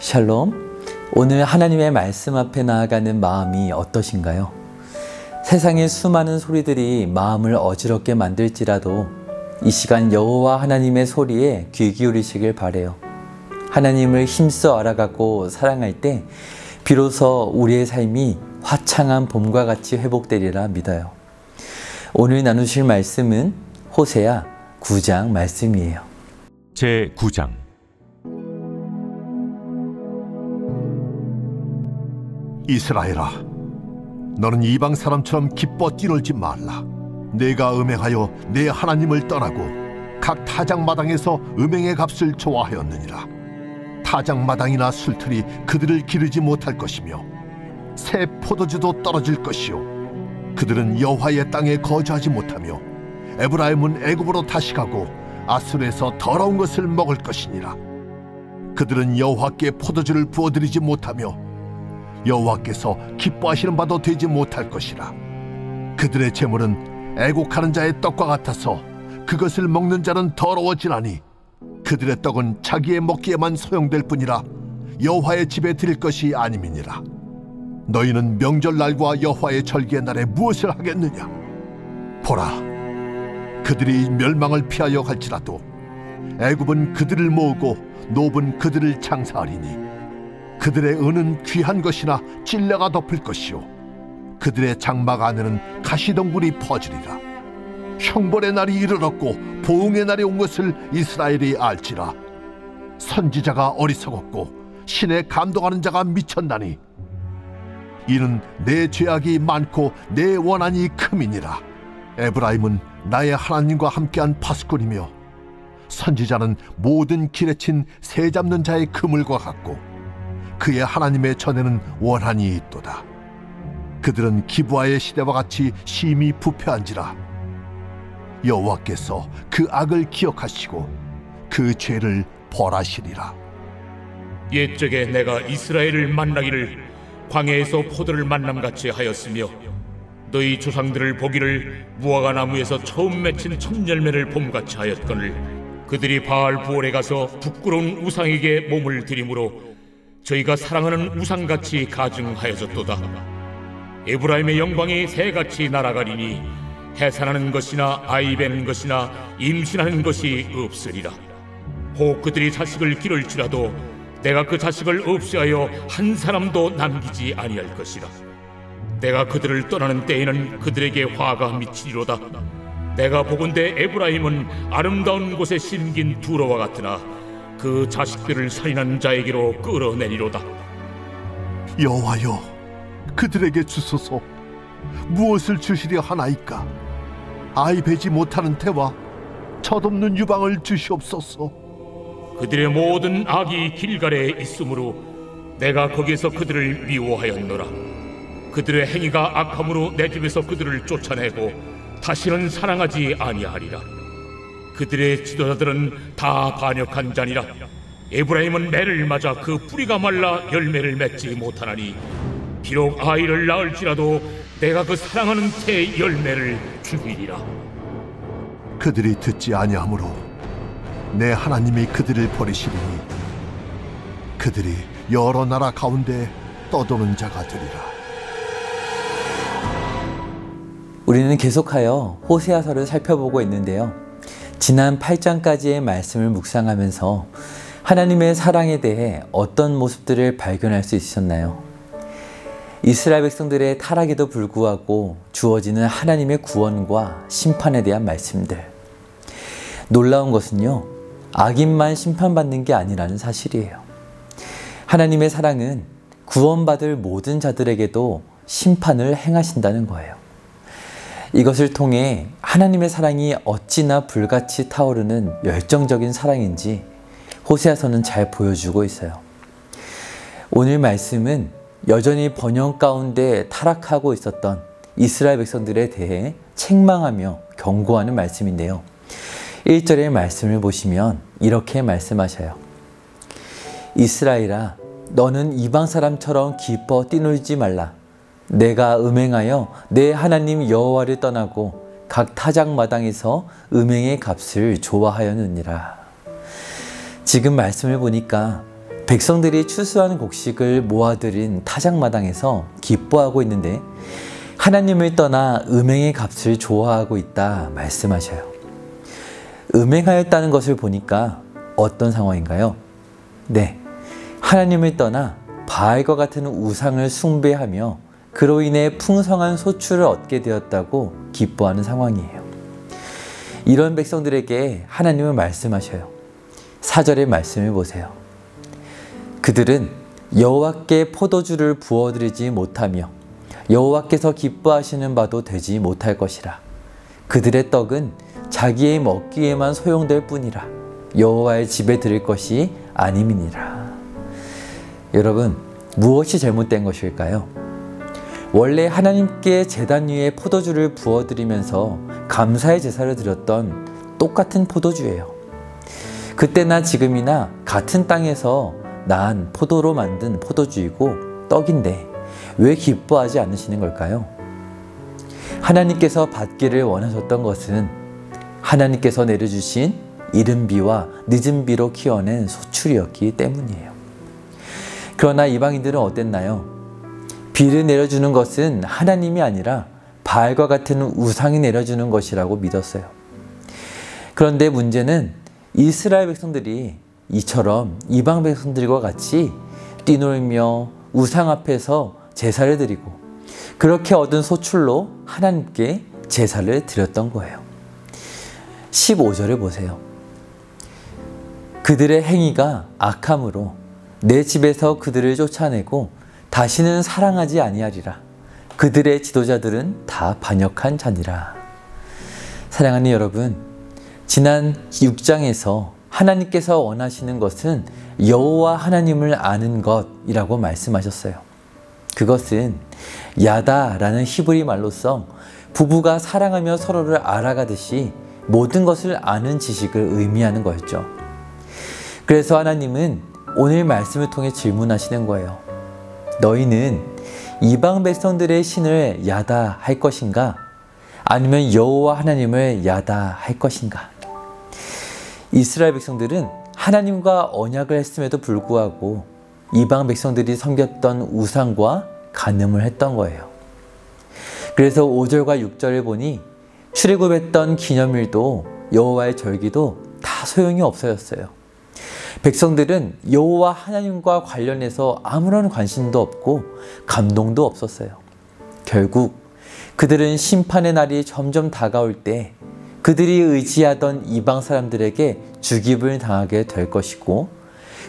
샬롬. 오늘 하나님의 말씀 앞에 나아가는 마음이 어떠신가요? 세상의 수많은 소리들이 마음을 어지럽게 만들지라도 이 시간 여호와 하나님의 소리에 귀 기울이시길 바라요. 하나님을 힘써 알아가고 사랑할 때 비로소 우리의 삶이 화창한 봄과 같이 회복되리라 믿어요. 오늘 나누실 말씀은 호세아 9장 말씀이에요. 제 9장. 이스라엘아, 너는 이방 사람처럼 기뻐 뛰놀지 말라. 내가 음행하여 내 하나님을 떠나고 각 타작마당에서 음행의 값을 좋아하였느니라. 타작마당이나 술틀이 그들을 기르지 못할 것이며 새 포도주도 떨어질 것이요, 그들은 여호와의 땅에 거주하지 못하며 에브라임은 애굽으로 다시 가고 아수르에서 더러운 것을 먹을 것이니라. 그들은 여호와께 포도주를 부어드리지 못하며 여호와께서 기뻐하시는 바도 되지 못할 것이라. 그들의 재물은 애곡하는 자의 떡과 같아서 그것을 먹는 자는 더러워지나니 그들의 떡은 자기의 먹기에만 소용될 뿐이라 여호와의 집에 드릴 것이 아님이니라. 너희는 명절날과 여호와의 절기의 날에 무엇을 하겠느냐? 보라, 그들이 멸망을 피하여 갈지라도 애굽은 그들을 모으고 노브는 그들을 장사하리니 그들의 은은 귀한 것이나 찔레가 덮을 것이요, 그들의 장막 안에는 가시덩굴이 퍼지리라. 형벌의 날이 이르렀고 보응의 날이 온 것을 이스라엘이 알지라. 선지자가 어리석었고 신에 감동하는 자가 미쳤나니 이는 내 죄악이 많고 내 원한이 큼이니라. 에브라임은 나의 하나님과 함께한 파수꾼이며 선지자는 모든 길에 친 새 잡는 자의 그물과 같고 그의 하나님의 전에는 원한이 있도다. 그들은 기브아의 시대와 같이 심히 부패한지라. 여호와께서 그 악을 기억하시고 그 죄를 벌하시리라. 옛적에 내가 이스라엘을 만나기를 광야에서 포도를 만남같이 하였으며 너희 조상들을 보기를 무화과 나무에서 처음 맺힌 첫 열매를 봄같이 하였거늘 그들이 바알 부올에 가서 부끄러운 우상에게 몸을 들이므로 저희가 사랑하는 우상같이 가증하여졌도다. 에브라임의 영광이 새같이 날아가리니 해산하는 것이나 아이 베는 것이나 임신하는 것이 없으리라. 혹 그들이 자식을 기를지라도 내가 그 자식을 없애하여 한 사람도 남기지 아니할 것이라. 내가 그들을 떠나는 때에는 그들에게 화가 미치리로다. 내가 보건대 에브라임은 아름다운 곳에 심긴 두로와 같으나 그 자식들을 살인한 자에게로 끌어내리로다. 여호와여, 그들에게 주소서. 무엇을 주시려 하나이까? 아이 베지 못하는 태와 젖없는 유방을 주시옵소서. 그들의 모든 악이 길갈에 있으므로 내가 거기에서 그들을 미워하였노라. 그들의 행위가 악함으로 내 집에서 그들을 쫓아내고 다시는 사랑하지 아니하리라. 그들의 지도자들은 다 반역한 자니라. 에브라임은 매를 맞아 그 뿌리가 말라 열매를 맺지 못하나니 비록 아이를 낳을지라도 내가 그 사랑하는 태의 열매를 죽이리라. 그들이 듣지 아니하므로 내 하나님이 그들을 버리시리니 그들이 여러 나라 가운데 떠도는 자가 되리라. 우리는 계속하여 호세아서를 살펴보고 있는데요. 지난 8장까지의 말씀을 묵상하면서 하나님의 사랑에 대해 어떤 모습들을 발견할 수 있으셨나요? 이스라엘 백성들의 타락에도 불구하고 주어지는 하나님의 구원과 심판에 대한 말씀들. 놀라운 것은요, 악인만 심판받는 게 아니라는 사실이에요. 하나님의 사랑은 구원받을 모든 자들에게도 심판을 행하신다는 거예요. 이것을 통해 하나님의 사랑이 어찌나 불같이 타오르는 열정적인 사랑인지 호세아서는 잘 보여주고 있어요. 오늘 말씀은 여전히 번영 가운데 타락하고 있었던 이스라엘 백성들에 대해 책망하며 경고하는 말씀인데요. 1절의 말씀을 보시면 이렇게 말씀하셔요. 이스라엘아, 너는 이방 사람처럼 기뻐 뛰놀지 말라. 내가 음행하여 내 하나님 여호와를 떠나고 각 타작마당에서 음행의 값을 좋아하였느니라. 지금 말씀을 보니까 백성들이 추수한 곡식을 모아들인 타작마당에서 기뻐하고 있는데 하나님을 떠나 음행의 값을 좋아하고 있다 말씀하셔요. 음행하였다는 것을 보니까 어떤 상황인가요? 네, 하나님을 떠나 바알과 같은 우상을 숭배하며 그로 인해 풍성한 소출을 얻게 되었다고 기뻐하는 상황이에요. 이런 백성들에게 하나님은 말씀하셔요. 4절의 말씀을 보세요. 그들은 여호와께 포도주를 부어드리지 못하며 여호와께서 기뻐하시는 바도 되지 못할 것이라. 그들의 떡은 자기의 먹기에만 소용될 뿐이라. 여호와의 집에 드릴 것이 아님이니라. 여러분, 무엇이 잘못된 것일까요? 원래 하나님께 제단 위에 포도주를 부어드리면서 감사의 제사를 드렸던 똑같은 포도주예요. 그때나 지금이나 같은 땅에서 난 포도로 만든 포도주이고 떡인데 왜 기뻐하지 않으시는 걸까요? 하나님께서 받기를 원하셨던 것은 하나님께서 내려주신 이른 비와 늦은 비로 키워낸 소출이었기 때문이에요. 그러나 이방인들은 어땠나요? 비를 내려주는 것은 하나님이 아니라 바알과 같은 우상이 내려주는 것이라고 믿었어요. 그런데 문제는 이스라엘 백성들이 이처럼 이방 백성들과 같이 뛰놀며 우상 앞에서 제사를 드리고 그렇게 얻은 소출로 하나님께 제사를 드렸던 거예요. 15절을 보세요. 그들의 행위가 악함으로 내 집에서 그들을 쫓아내고 다시는 사랑하지 아니하리라. 그들의 지도자들은 다 반역한 자니라. 사랑하는 여러분, 지난 6장에서 하나님께서 원하시는 것은 여호와 하나님을 아는 것이라고 말씀하셨어요. 그것은 야다라는 히브리 말로써 부부가 사랑하며 서로를 알아가듯이 모든 것을 아는 지식을 의미하는 거였죠. 그래서 하나님은 오늘 말씀을 통해 질문하시는 거예요. 너희는 이방 백성들의 신을 야다할 것인가? 아니면 여호와 하나님을 야다할 것인가? 이스라엘 백성들은 하나님과 언약을 했음에도 불구하고 이방 백성들이 섬겼던 우상과 간음을 했던 거예요. 그래서 5절과 6절을 보니 출애굽했던 기념일도 여호와의 절기도 다 소용이 없어졌어요. 백성들은 여호와 하나님과 관련해서 아무런 관심도 없고 감동도 없었어요. 결국 그들은 심판의 날이 점점 다가올 때 그들이 의지하던 이방 사람들에게 죽임을 당하게 될 것이고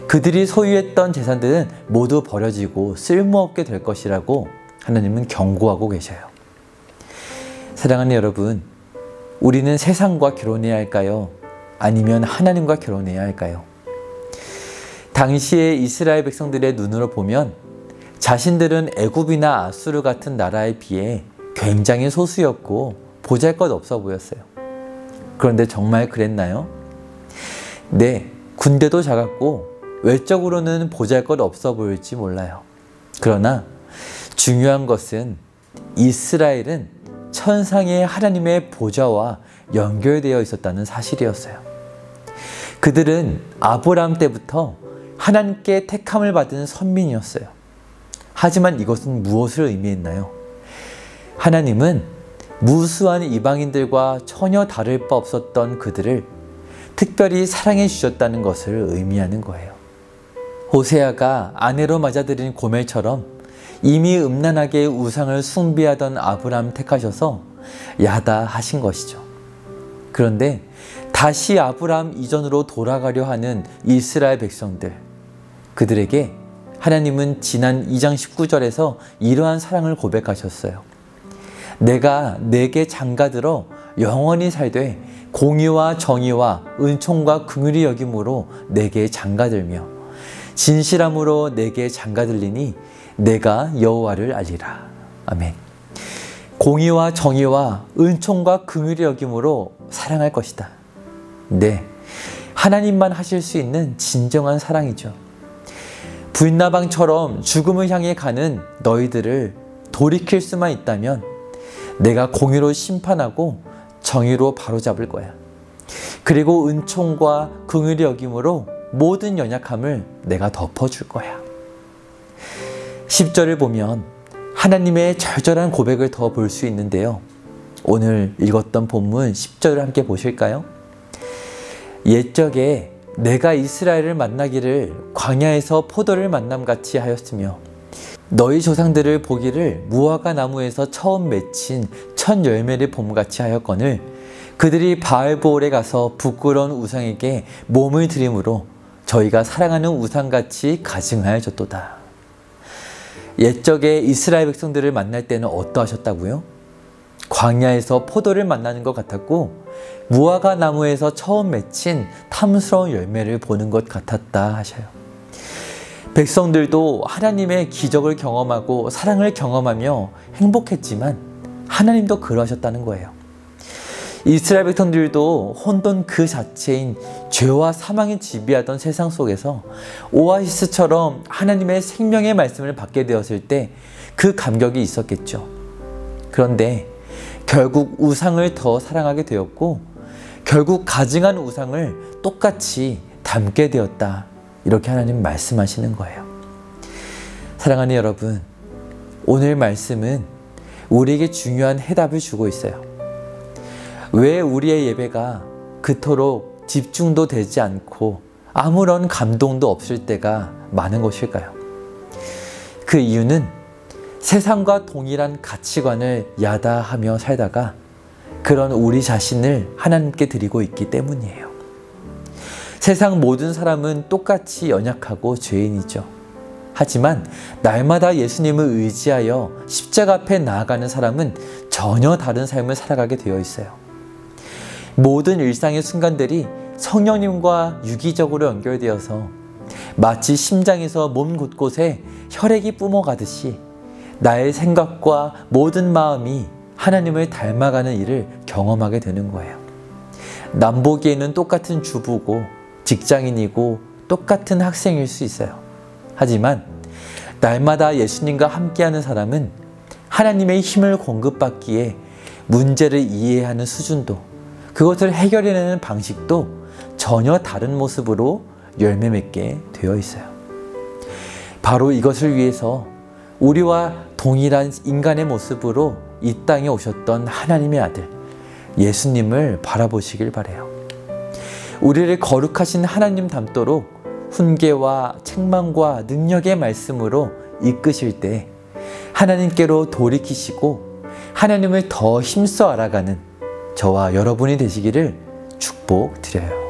그들이 소유했던 재산들은 모두 버려지고 쓸모없게 될 것이라고 하나님은 경고하고 계셔요. 사랑하는 여러분, 우리는 세상과 결혼해야 할까요? 아니면 하나님과 결혼해야 할까요? 당시의 이스라엘 백성들의 눈으로 보면 자신들은 애굽이나 아수르 같은 나라에 비해 굉장히 소수였고 보잘것없어 보였어요. 그런데 정말 그랬나요? 네, 군대도 작았고 외적으로는 보잘것없어 보일지 몰라요. 그러나 중요한 것은 이스라엘은 천상의 하나님의 보좌와 연결되어 있었다는 사실이었어요. 그들은 아브라함 때부터 하나님께 택함을 받은 선민이었어요. 하지만 이것은 무엇을 의미했나요? 하나님은 무수한 이방인들과 전혀 다를 바 없었던 그들을 특별히 사랑해 주셨다는 것을 의미하는 거예요. 호세아가 아내로 맞아들인 고멜처럼 이미 음란하게 우상을 숭배하던 아브라함 택하셔서 야다하신 것이죠. 그런데 다시 아브라함 이전으로 돌아가려 하는 이스라엘 백성들, 그들에게 하나님은 지난 2장 19절에서 이러한 사랑을 고백하셨어요. 내가 내게 장가들어 영원히 살되 공의와 정의와 은총과 긍휼이 여김으로 내게 장가들며 진실함으로 내게 장가들리니 내가 여호와를 알리라. 아멘. 공의와 정의와 은총과 긍휼이 여김으로 사랑할 것이다. 네, 하나님만 하실 수 있는 진정한 사랑이죠. 불나방처럼 죽음을 향해 가는 너희들을 돌이킬 수만 있다면 내가 공의로 심판하고 정의로 바로잡을 거야. 그리고 은총과 긍휼이 여김으로 모든 연약함을 내가 덮어줄 거야. 10절을 보면 하나님의 절절한 고백을 더 볼 수 있는데요. 오늘 읽었던 본문 10절을 함께 보실까요? 옛적에 내가 이스라엘을 만나기를 광야에서 포도를 만남같이 하였으며 너희 조상들을 보기를 무화과 나무에서 처음 맺힌 첫 열매를 봄같이 하였거늘 그들이 바알보올에 가서 부끄러운 우상에게 몸을 드림으로 저희가 사랑하는 우상같이 가증하여졌도다. 옛적에 이스라엘 백성들을 만날 때는 어떠하셨다고요? 광야에서 포도를 만나는 것 같았고 무화과 나무에서 처음 맺힌 탐스러운 열매를 보는 것 같았다 하셔요. 백성들도 하나님의 기적을 경험하고 사랑을 경험하며 행복했지만 하나님도 그러하셨다는 거예요. 이스라엘 백성들도 혼돈 그 자체인 죄와 사망이 지배하던 세상 속에서 오아시스처럼 하나님의 생명의 말씀을 받게 되었을 때 그 감격이 있었겠죠. 그런데 결국 우상을 더 사랑하게 되었고 결국 가증한 우상을 똑같이 닮게 되었다. 이렇게 하나님 말씀하시는 거예요. 사랑하는 여러분, 오늘 말씀은 우리에게 중요한 해답을 주고 있어요. 왜 우리의 예배가 그토록 집중도 되지 않고 아무런 감동도 없을 때가 많은 것일까요? 그 이유는 세상과 동일한 가치관을 야다하며 살다가 그런 우리 자신을 하나님께 드리고 있기 때문이에요. 세상 모든 사람은 똑같이 연약하고 죄인이죠. 하지만 날마다 예수님을 의지하여 십자가 앞에 나아가는 사람은 전혀 다른 삶을 살아가게 되어 있어요. 모든 일상의 순간들이 성령님과 유기적으로 연결되어서 마치 심장에서 몸 곳곳에 혈액이 뿜어가듯이 나의 생각과 모든 마음이 하나님을 닮아가는 일을 경험하게 되는 거예요. 남 보기에는 똑같은 주부고 직장인이고 똑같은 학생일 수 있어요. 하지만 날마다 예수님과 함께하는 사람은 하나님의 힘을 공급받기에 문제를 이해하는 수준도 그것을 해결해내는 방식도 전혀 다른 모습으로 열매 맺게 되어 있어요. 바로 이것을 위해서 우리와 동일한 인간의 모습으로 이 땅에 오셨던 하나님의 아들 예수님을 바라보시길 바라요. 우리를 거룩하신 하나님 닮도록 훈계와 책망과 능력의 말씀으로 이끄실 때 하나님께로 돌이키시고 하나님을 더 힘써 알아가는 저와 여러분이 되시기를 축복드려요.